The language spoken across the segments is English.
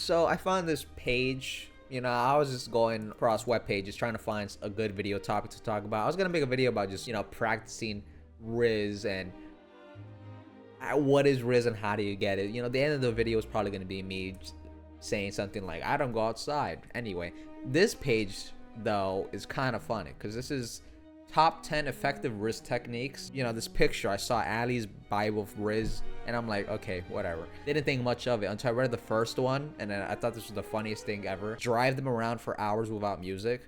So I found this page. You know, I was just going across web pages trying to find a good video topic to talk about. I was gonna make a video about just, you know, practicing Rizz and what is Rizz and how do you get it. You know, the end of the video is probably gonna be me saying something like, I don't go outside. Anyway, this page though is kind of funny because this is top 10 effective Rizz techniques. You know, this picture, I saw Ali's Bible of Rizz and I'm like, okay, whatever. Didn't think much of it until I read the first one, and then I thought this was the funniest thing ever. Drive them around for hours without music.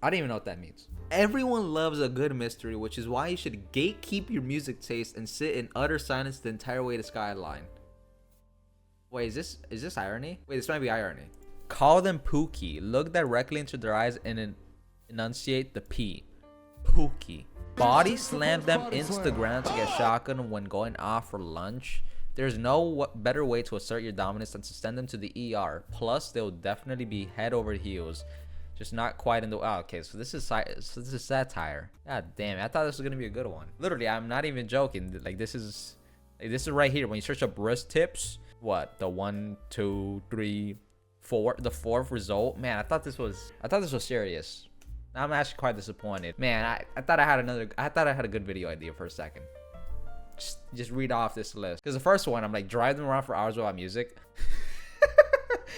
I don't even know what that means. Everyone loves a good mystery, which is why you should gatekeep your music taste and sit in utter silence the entire way to Skyline. Wait, is this irony? Wait, this might be irony. Call them Pookie. Look directly into their eyes and enunciate the P. Pookie. Body slam them into the ground to get shotgun when going off for lunch. There's no better way to assert your dominance than to send them to the ER. Plus, they'll definitely be head over heels. Just not quite in the... Oh, okay, so this is satire. God damn it, I thought this was gonna be a good one. Literally, I'm not even joking. Like, this is right here. When you search up Rizz tips, what? The 1, 2, 3, 4, the 4th result. Man, I thought this was serious. I'm actually quite disappointed. Man, I thought I had a good video idea for a second. Just read off this list. Because the first one, I'm like, drive them around for hours without music.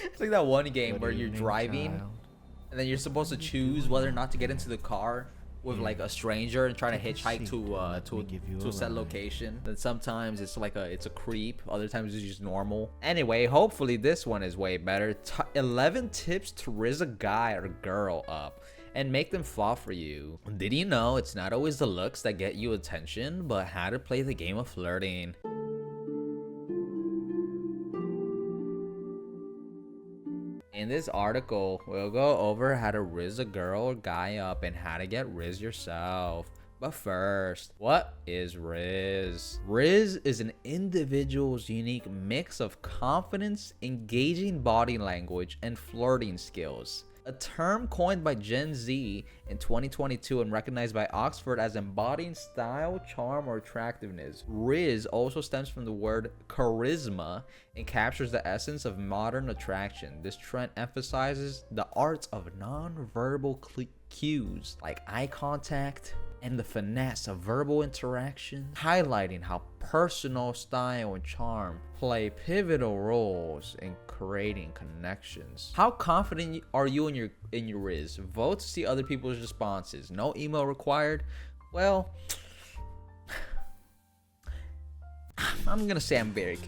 It's like that one game where you're driving and then you're supposed to choose whether or not to get into the car with like a stranger and trying to hitchhike to a set location. Then sometimes it's like it's a creep, other times it's just normal. Anyway, hopefully this one is way better. 11 tips to rizz a guy or girl up and make them fall for you. Did you know it's not always the looks that get you attention, but how to play the game of flirting? In this article, we'll go over how to rizz a girl or guy up and how to get rizz yourself. But first, what is Rizz? Rizz is an individual's unique mix of confidence, engaging body language, and flirting skills. A term coined by Gen Z in 2022 and recognized by Oxford as embodying style, charm, or attractiveness. Rizz also stems from the word charisma and captures the essence of modern attraction. This trend emphasizes the arts of non-verbal cues like eye contact and the finesse of verbal interaction, highlighting how personal style and charm play pivotal roles in creating connections. How confident are you in your Rizz? Vote to see other people's responses. No email required. Well, I'm gonna say I'm very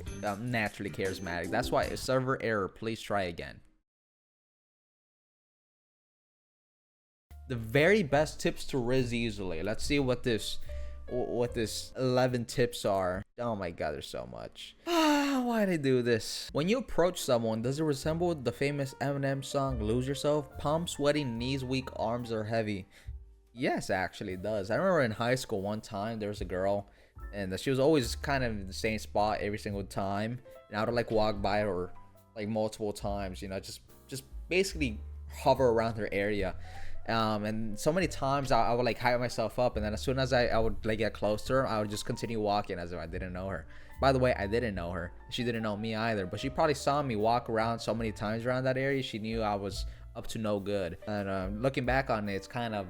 naturally charismatic. That's why a server error. Please try again. The very best tips to rizz easily. Let's see what this 11 tips are. Oh my god, there's so much. Why'd I do this? When you approach someone, does it resemble the famous Eminem song Lose Yourself? Palms sweating, knees weak, arms are heavy. Yes, actually it does. I remember in high school one time there was a girl and she was always kind of in the same spot every single time, and I would like walk by her like multiple times, you know, just basically hover around her area. And so many times I would like hype myself up, and then as soon as I would like get close to her, I would just continue walking as if I didn't know her. By the way, I didn't know her. She didn't know me either, but she probably saw me walk around so many times around that area, she knew I was up to no good. And looking back on it, it's kind of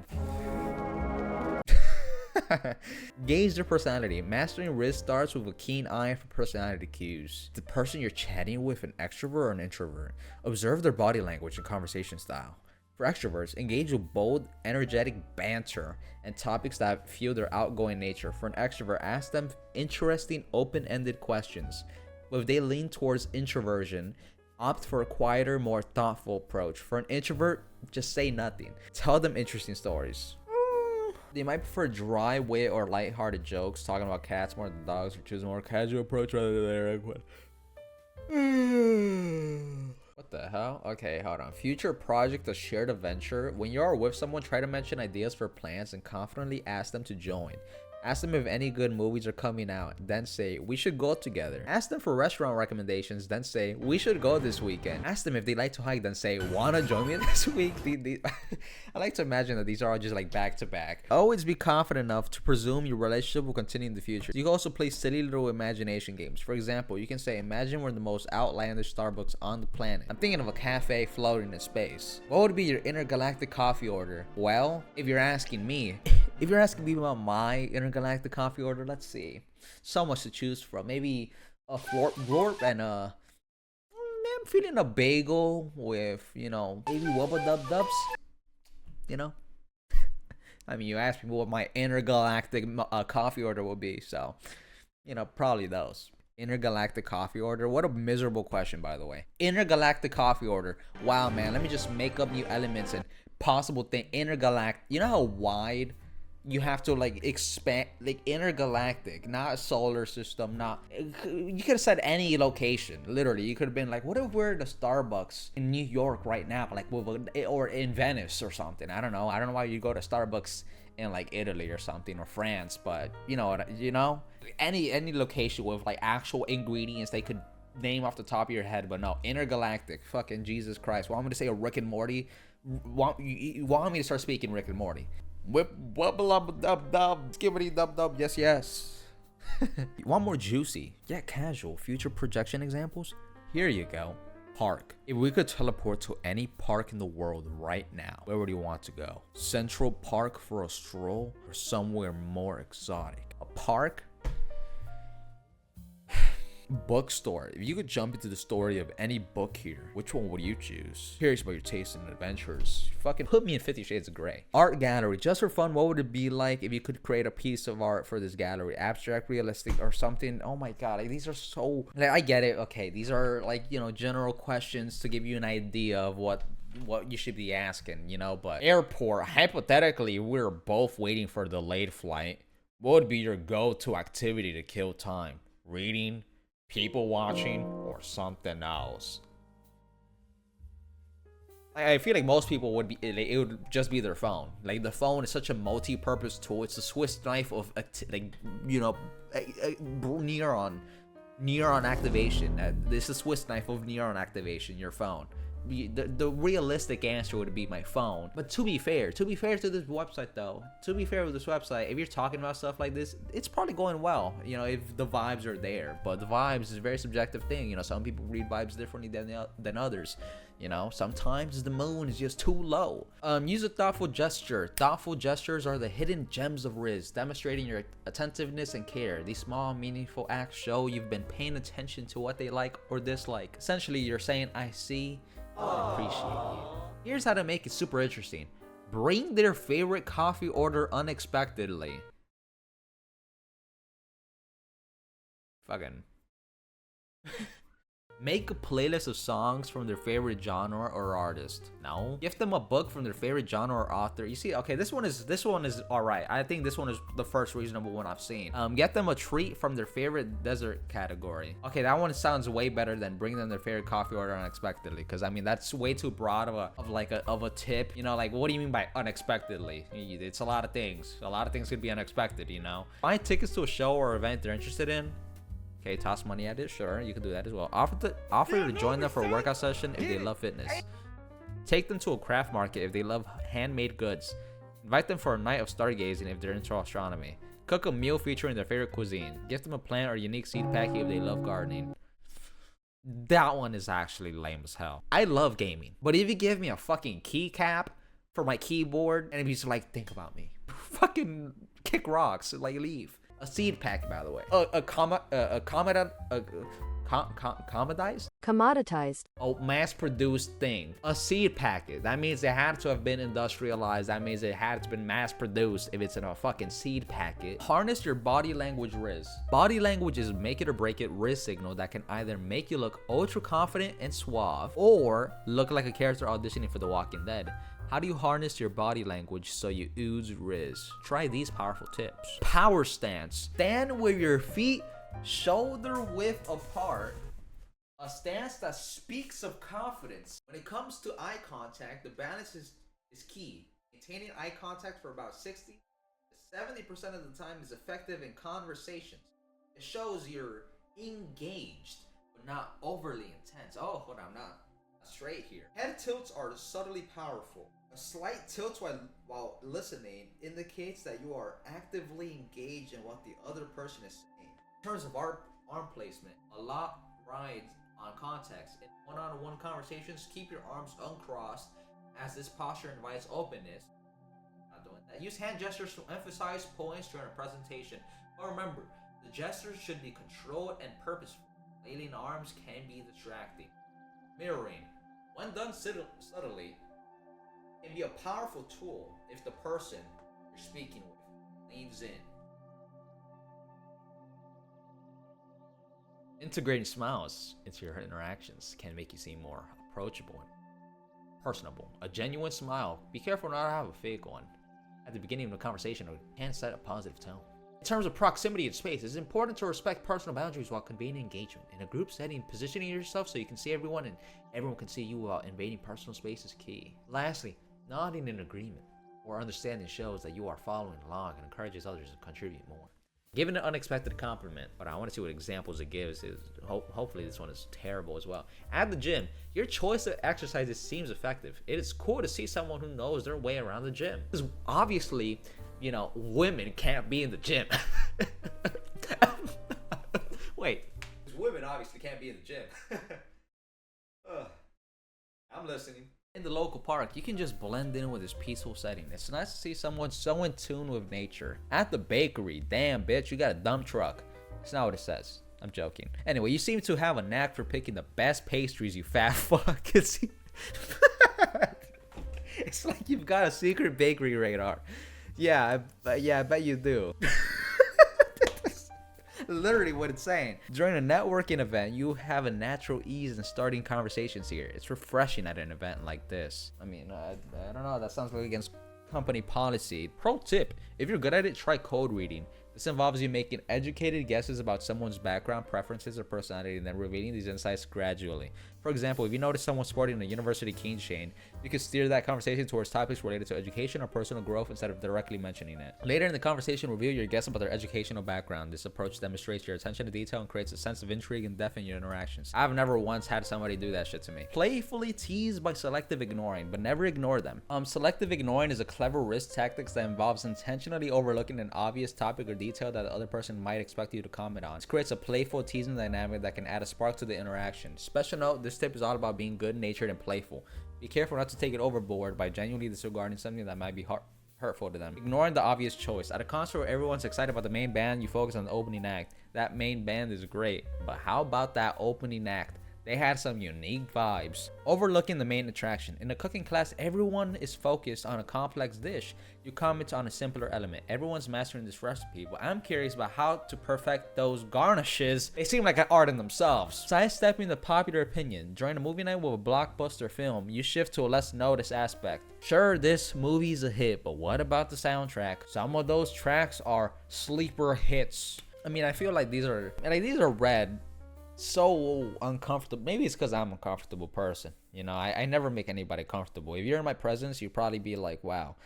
gauge their personality. Mastering Rizz starts with a keen eye for personality cues. The person you're chatting with an extrovert or an introvert. Observe their body language and conversation style. For extroverts, engage with bold, energetic banter and topics that fuel their outgoing nature. For an extrovert, ask them interesting, open-ended questions. But if they lean towards introversion, opt for a quieter, more thoughtful approach. For an introvert, just say nothing. Tell them interesting stories. They might prefer dry wit or lighthearted jokes, talking about cats more than dogs, or choose a more casual approach rather than direct one. What the hell? Okay, hold on. Future project, a shared adventure. When you are with someone, try to mention ideas for plans and confidently ask them to join. Ask them if any good movies are coming out, then say, we should go together. Ask them for restaurant recommendations, then say, we should go this weekend. Ask them if they like to hike, then say, wanna join me this week? I like to imagine that these are all just like back to back. Always be confident enough to presume your relationship will continue in the future. You can also play silly little imagination games. For example, you can say, imagine we're the most outlandish Starbucks on the planet. I'm thinking of a cafe floating in space. What would be your intergalactic coffee order? Well, if you're asking me about my intergalactic coffee order, let's see. So much to choose from. Maybe a florp and I'm feeling a bagel with, you know, maybe wubba dub dubs. You know? I mean, you asked me what my intergalactic coffee order would be, so, you know, probably those. Intergalactic coffee order? What a miserable question, by the way. Intergalactic coffee order. Wow, man, let me just make up new elements and possible thing. Intergalactic. You know how wide you have to like expand, like intergalactic, not a solar system, not, you could have said any location. Literally, you could have been like, what if we're the Starbucks in New York right now, like, or in Venice or something. I don't know why you go to Starbucks in like Italy or something, or France, but you know any location with like actual ingredients they could name off the top of your head. But no, intergalactic, fucking Jesus Christ. Want me to say a Rick and Morty? You want me to start speaking Rick and Morty? Whip wubble up dub dub skibbity dub dub, yes. You want more juicy yet casual future projection examples? Here you go. Park. If we could teleport to any park in the world right now, where would you want to go? Central Park for a stroll, or somewhere more exotic? A park? Bookstore. If you could jump into the story of any book here, which one would you choose? Curious about your taste in adventures. Fucking put me in 50 Shades of Grey. Art gallery. Just for fun, what would it be like if you could create a piece of art for this gallery? Abstract, realistic, or something? Oh my god, like, these are so, like, I get it. Okay, these are like, you know, general questions to give you an idea of what you should be asking, you know. But airport, hypothetically, we're both waiting for the late flight. What would be your go-to activity to kill time? Reading, people watching, or something else? I feel like most people would be, it would just be their phone. Like, the phone is such a multi-purpose tool. It's a Swiss knife of, like, you know, neuron activation. This is a Swiss knife of neuron activation, your phone. The realistic answer would be my phone. But to be fair to this website though, if you're talking about stuff like this, it's probably going well, you know, if the vibes are there. But the vibes is a very subjective thing, you know. Some people read vibes differently than others, you know. Sometimes the moon is just too low. Use a thoughtful gesture. Thoughtful gestures are the hidden gems of Rizz, demonstrating your attentiveness and care. These small meaningful acts show you've been paying attention to what they like or dislike. Essentially, you're saying, I see, I appreciate you. Here's how to make it super interesting. Bring their favorite coffee order unexpectedly. Fucking. Make a playlist of songs from their favorite genre or artist. No. Give them a book from their favorite genre or author. You see, okay, this one is all right. I think this one is the first reasonable one I've seen. Get them a treat from their favorite dessert category. Okay, that one sounds way better than bring them their favorite coffee order unexpectedly, because I mean that's way too broad of a tip. You know, like, what do you mean by unexpectedly? It's a lot of things. A lot of things could be unexpected, you know. Find tickets to a show or event they're interested in. Okay, toss money at it. Sure, you can do that as well. Offer to join them for a workout session if they love fitness. Take them to a craft market if they love handmade goods. Invite them for a night of stargazing if they're into astronomy. Cook a meal featuring their favorite cuisine. Give them a plant or unique seed packet if they love gardening. That one is actually lame as hell. I love gaming, but if you give me a fucking keycap for my keyboard and if he's like, think about me, fucking kick rocks, like, leave. A seed pack, by the way. Commoditized? Oh, mass-produced thing. A seed packet. That means it had to have been industrialized. That means it had to been mass-produced if it's in a fucking seed packet. Harness your body language Rizz. Body language is make it or break it Rizz signal that can either make you look ultra confident and suave or look like a character auditioning for The Walking Dead. How do you harness your body language so you ooze Rizz? Try these powerful tips. Power stance. Stand with your feet shoulder width apart. A stance that speaks of confidence. When it comes to eye contact, the balance is key. Maintaining eye contact for about 60 to 70% of the time is effective in conversations. It shows you're engaged, but not overly intense. Oh, hold on, I'm not straight here. Head tilts are subtly powerful. A slight tilt while listening indicates that you are actively engaged in what the other person is saying. In terms of arm placement, a lot rides on context. In one-on-one conversations, keep your arms uncrossed as this posture invites openness. Not doing that. Use hand gestures to emphasize points during a presentation. But remember, the gestures should be controlled and purposeful. Flailing arms can be distracting. Mirroring, when done subtly, can be a powerful tool if the person you're speaking with leans in. Integrating smiles into your interactions can make you seem more approachable and personable. A genuine smile, be careful not to have a fake one, at the beginning of the conversation can set a positive tone. In terms of proximity and space, it's important to respect personal boundaries while conveying engagement. In a group setting, positioning yourself so you can see everyone and everyone can see you without invading personal space is key. Lastly, nodding in agreement or understanding shows that you are following along and encourages others to contribute more. Giving an unexpected compliment, but I want to see what examples it gives. Hopefully this one is terrible as well. At the gym, your choice of exercises seems effective. It is cool to see someone who knows their way around the gym. Because obviously, you know, women can't be in the gym. Wait. Women obviously can't be in the gym. I'm listening. In the local park, you can just blend in with this peaceful setting. It's nice to see someone so in tune with nature. At the bakery, damn bitch, you got a dump truck. It's not what it says. I'm joking. Anyway, you seem to have a knack for picking the best pastries, you fat fuck. It's like you've got a secret bakery radar. Yeah, I bet you do. Literally what it's saying. During a networking event, you have a natural ease in starting conversations here. It's refreshing at an event like this. I mean, I don't know, that sounds like against company policy. Pro tip, if you're good at it, try code reading. This involves you making educated guesses about someone's background, preferences, or personality, and then revealing these insights gradually. For example, if you notice someone sporting a university keychain, you could steer that conversation towards topics related to education or personal growth instead of directly mentioning it. Later in the conversation, reveal your guess about their educational background. This approach demonstrates your attention to detail and creates a sense of intrigue and depth in your interactions. I've never once had somebody do that shit to me. Playfully tease by selective ignoring, but never ignore them. Selective ignoring is a clever risk tactic that involves intentionally overlooking an obvious topic or detail that the other person might expect you to comment on. This creates a playful teasing dynamic that can add a spark to the interaction. Special note, this tip is all about being good-natured and playful. Be careful not to take it overboard by genuinely disregarding something that might be hurtful to them. Ignoring the obvious choice. At a concert where everyone's excited about the main band, you focus on the opening act. That main band is great, but how about that opening act? They had some unique vibes. Overlooking the main attraction. In a cooking class, everyone is focused on a complex dish. You comment on a simpler element. Everyone's mastering this recipe, but I'm curious about how to perfect those garnishes. They seem like an art in themselves. Sidestepping the popular opinion. During a movie night with a blockbuster film, you shift to a less noticed aspect. Sure, this movie's a hit, but what about the soundtrack? Some of those tracks are sleeper hits. I mean, I feel like these are read so uncomfortable. Maybe it's because I'm an uncomfortable person. You know, I never make anybody comfortable. If you're in my presence, you'd probably be like, wow,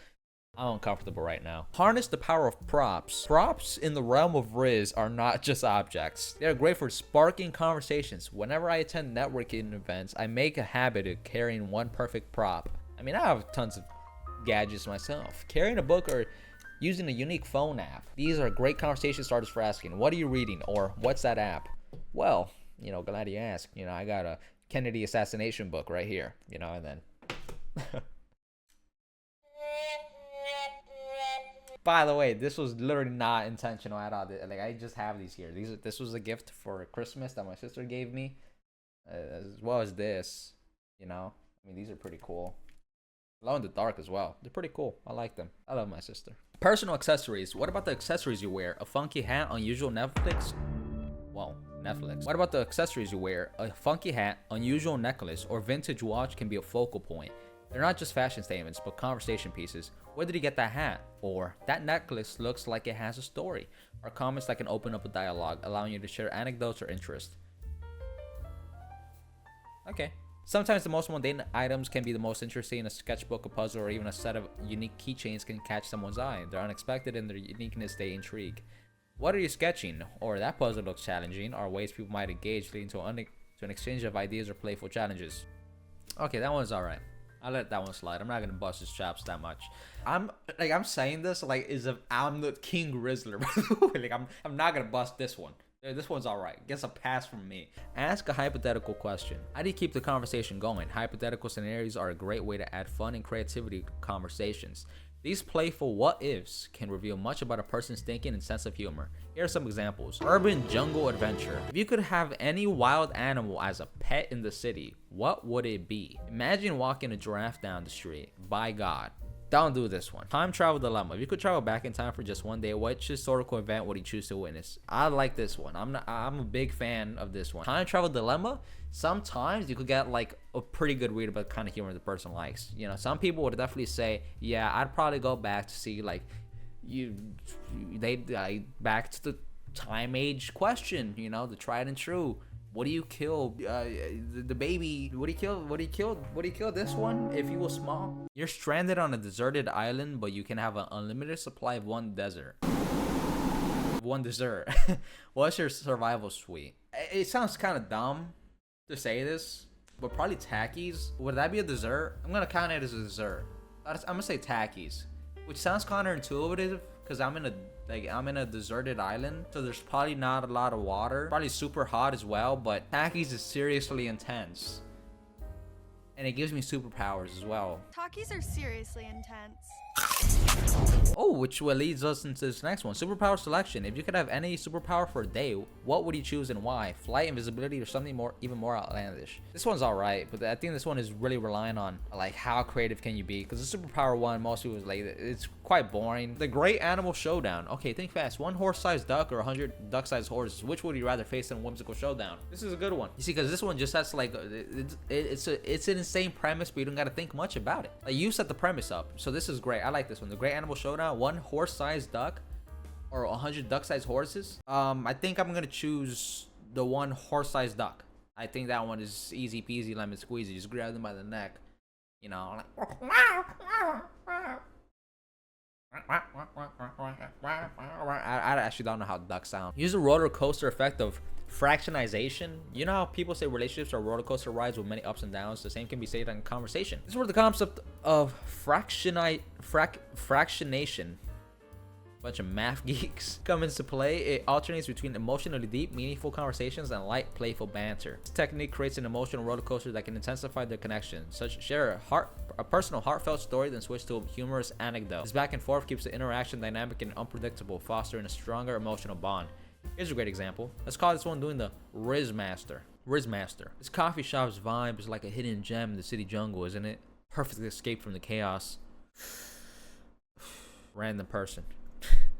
I'm uncomfortable right now. Harness the power of props. Props in the realm of Rizz are not just objects. They're great for sparking conversations. Whenever I attend networking events, I make a habit of carrying one perfect prop. I mean, I have tons of gadgets myself. Carrying a book or using a unique phone app. These are great conversation starters for asking, what are you reading? Or what's that app? Well, you know, glad you asked. You know, I got a Kennedy assassination book right here, you know, and then. By the way, this was literally not intentional at all. Like, I just have these here. This was a gift for Christmas that my sister gave me, as well as this, you know. I mean, these are pretty cool. Glow in the dark as well. They're pretty cool. I like them. I love my sister. Personal accessories. What about the accessories you wear? A funky hat, unusual Netflix? Well, Netflix. What about the accessories you wear? A funky hat, unusual necklace, or vintage watch can be a focal point. They're not just fashion statements, but conversation pieces. Where did you get that hat? Or that necklace looks like it has a story. Or comments that can open up a dialogue, allowing you to share anecdotes or interest. Okay. Sometimes the most mundane items can be the most interesting. A sketchbook, a puzzle, or even a set of unique keychains can catch someone's eye. They're unexpected in their uniqueness, they intrigue. What are you sketching? Or that puzzle looks challenging, are ways people might engage, leading to an exchange of ideas or playful challenges. Okay, that one's alright. I'll let that one slide. I'm not gonna bust his chops that much. I'm saying this like as if I'm the King Rizzler, by the way. Like I'm not gonna bust this one. This one's alright. Gets a pass from me. Ask a hypothetical question. How do you keep the conversation going? Hypothetical scenarios are a great way to add fun and creativity to conversations. These playful what-ifs can reveal much about a person's thinking and sense of humor. Here are some examples. Urban jungle adventure. If you could have any wild animal as a pet in the city, what would it be? Imagine walking a giraffe down the street. By God. Don't do this one. Time travel dilemma. If you could travel back in time for just one day, which historical event would you choose to witness? I like this one. I'm a big fan of this one. Time travel dilemma. Sometimes you could get like a pretty good read about the kind of humor the person likes. You know, some people would definitely say, yeah, I'd probably go back to see like back to the time age question. You know, the tried and true. What do you kill the baby? What do you kill? What do you kill this one if he was small? You're stranded on a deserted island, but you can have an unlimited supply of one dessert. What's your survival suite? It sounds kind of dumb to say this, but probably Takis. Would that be a dessert? I'm gonna count it as a dessert. I'm gonna say Takis, which sounds counterintuitive because I'm in a deserted island, so there's probably not a lot of water. Probably super hot as well, but Takis is seriously intense. And it gives me superpowers as well. Takis are seriously intense. Oh, which leads us into this next one. Superpower selection. If you could have any superpower for a day, what would you choose and why? Flight, invisibility, or something even more outlandish? This one's alright, but I think this one is really relying on like how creative can you be? Because the superpower one, most people like it's quite boring. The Great Animal Showdown. Okay, think fast. One horse-sized duck or 100 duck-sized horses. Which would you rather face in a whimsical showdown? This is a good one. You see, because this one just has like it's an insane premise, but you don't got to think much about it. Like you set the premise up, so this is great. I like this one. The Great Animal Showdown. One horse-sized duck or 100 duck-sized horses. I think I'm gonna choose the one horse-sized duck. I think that one is easy peasy lemon squeezy. Just grab them by the neck, you know. Like, I actually don't know how ducks sound. Use the roller coaster effect of fractionization. You know how people say relationships are roller coaster rides with many ups and downs? The same can be said in conversation. This is where the concept of fractionation, bunch of math geeks, come into play. It alternates between emotionally deep, meaningful conversations and light, playful banter. This technique creates an emotional roller coaster that can intensify their connection. Share a personal, heartfelt story, then switch to a humorous anecdote. This back and forth keeps the interaction dynamic and unpredictable, fostering a stronger emotional bond. Here's a great example. Let's call this one doing the Rizz Master. This coffee shop's vibe is like a hidden gem in the city jungle, isn't it? Perfect escape from the chaos. Random person.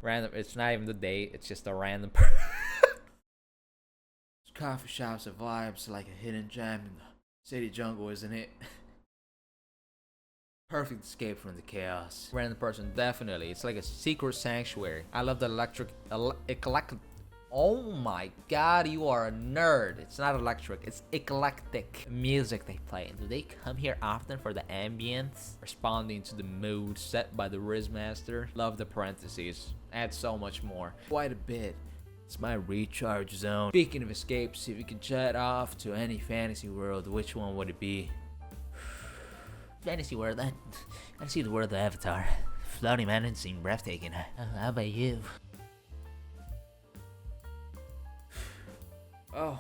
Random. It's not even the date. It's just a random person. This coffee shop's vibes like a hidden gem in the city jungle, isn't it? Perfect escape from the chaos. Random person, definitely. It's like a secret sanctuary. I love the eclectic. Oh my God, you are a nerd. It's not electric, it's eclectic music they play. And do they come here often for the ambience? Responding to the mood set by the Rizz Master. Love the parentheses. Add so much more. Quite a bit. It's my recharge zone. Speaking of escapes, if you could jet off to any fantasy world, which one would it be? Fantasy world. I see the world of Avatar. Floating mountains seem breathtaking. How about you? Oh.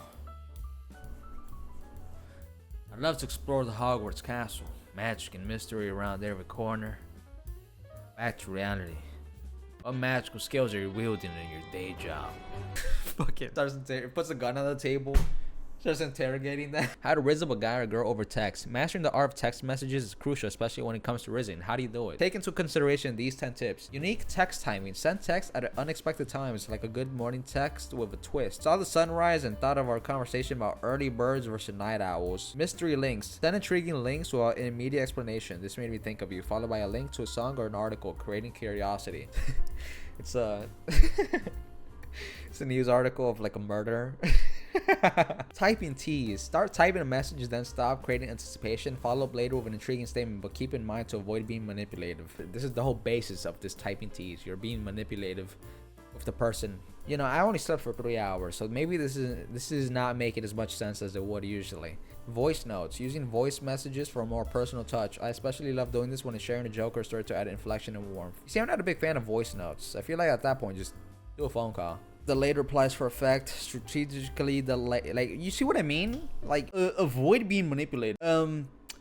I'd love to explore the Hogwarts castle. Magic and mystery around every corner. Back to reality. What magical skills are you wielding in your day job? Fuck it. Puts a gun on the table. Just interrogating that. How to rizz up a guy or girl over text. Mastering the art of text messages is crucial, especially when it comes to rizzing. How do you do it? Take into consideration these 10 tips. Unique text timing. Send text at unexpected times, like a good morning text with a twist. Saw the sunrise and thought of our conversation about early birds versus night owls. Mystery links. Send intriguing links without an immediate explanation. This made me think of you, followed by a link to a song or an article, creating curiosity. It's a it's a news article of like a murder. Typing T's. Start typing a message, then stop, creating anticipation. Follow up later with an intriguing statement, but keep in mind to avoid being manipulative. This is the whole basis of this typing T's. You're being manipulative with the person. You know, I only slept for 3 hours, so maybe this is not making as much sense as it would usually. Voice notes. Using voice messages for a more personal touch. I especially love doing this when it's sharing a joke or story to add inflection and warmth. You see, I'm not a big fan of voice notes. I feel like at that point, just do a phone call. Delayed replies for effect. Strategically delay. Like, you see what I mean? Like, avoid being manipulated.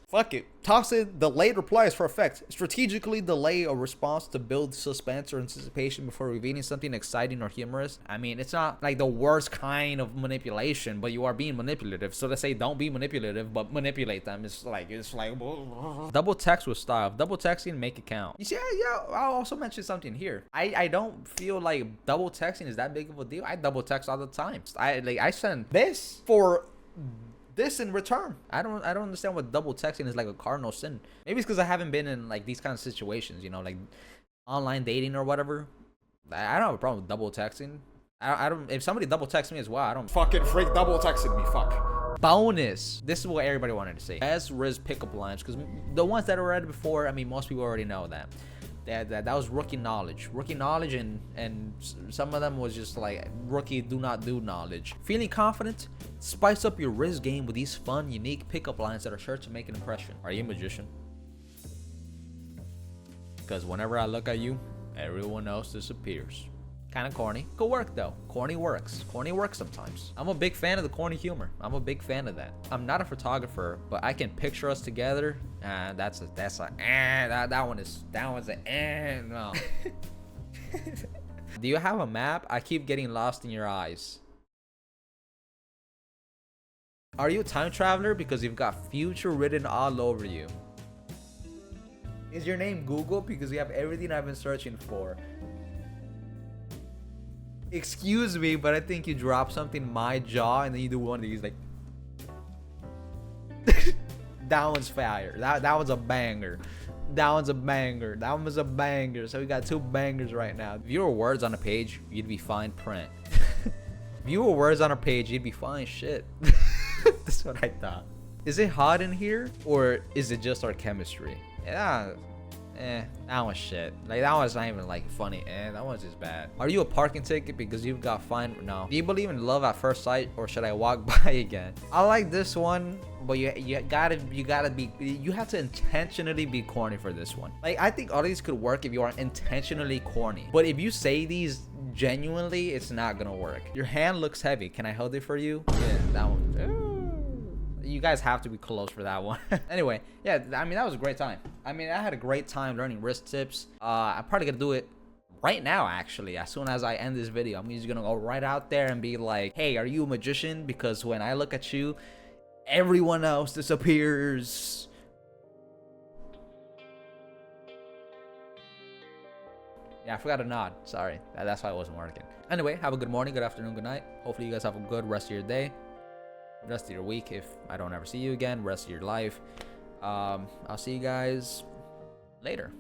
Fuck it. Toss it. Delayed replies for effect. Strategically delay a response to build suspense or anticipation before revealing something exciting or humorous. I mean, it's not like the worst kind of manipulation, but you are being manipulative. So let's say don't be manipulative, but manipulate them. It's like double text with style. Double texting, make it count. You see, yeah, I'll also mention something here. I don't feel like double texting is that big of a deal. I double text all the time. I send this for this in return. I don't understand what double texting is like a cardinal sin. Maybe it's because I haven't been in like these kind of situations, you know, like online dating or whatever. I don't have a problem with double texting. I don't. If somebody double texts me as well, I don't fucking freak double texting me. Fuck. Bonus. This is what everybody wanted to say. Best Rizz pickup lines, because the ones that I read before, I mean, most people already know that. That was rookie knowledge, and some of them was just like rookie do not do knowledge. Feeling confident? Spice up your Rizz game with these fun, unique pickup lines that are sure to make an impression. Are you a magician? Because whenever I look at you, everyone else disappears. Kind of corny. Could work though. Corny works. Corny works sometimes. I'm a big fan of the corny humor. I'm a big fan of that. I'm not a photographer, but I can picture us together, and that one's an no. Do you have a map? I keep getting lost in your eyes. Are you a time traveler? Because you've got future written all over you. Is your name Google? Because you have everything I've been searching for. Excuse me, but I think you dropped something in my jaw and then you do one of these like that one's fire. That one's a banger. That one's a banger. That one was a banger. So we got 2 bangers right now. If you were words on a page, you'd be fine print. If you were words on a page, you'd be fine shit. That's what I thought. Is it hot in here or is it just our chemistry? Yeah. That one's shit. Like, that one's not even like funny. That one's just bad. Are you a parking ticket because you've got fine? No. Do you believe in love at first sight, or should I walk by again? I like this one, but you have to intentionally be corny for this one. Like, I think all these could work if you are intentionally corny, but if you say these genuinely, it's not gonna work. Your hand looks heavy. Can I hold it for you? Yeah, that one. Ooh. You guys have to be close for that one. Anyway, yeah, I mean, that was a great time. I mean, I had a great time learning Rizz tips. I'm probably gonna do it right now, actually. As soon as I end this video, I'm just gonna go right out there and be like, hey, are you a magician? Because when I look at you, everyone else disappears. Yeah, I forgot to nod. Sorry. That's why it wasn't working. Anyway, have a good morning, good afternoon, good night. Hopefully you guys have a good rest of your day. Rest of your week if I don't ever see you again. Rest of your life. I'll see you guys later.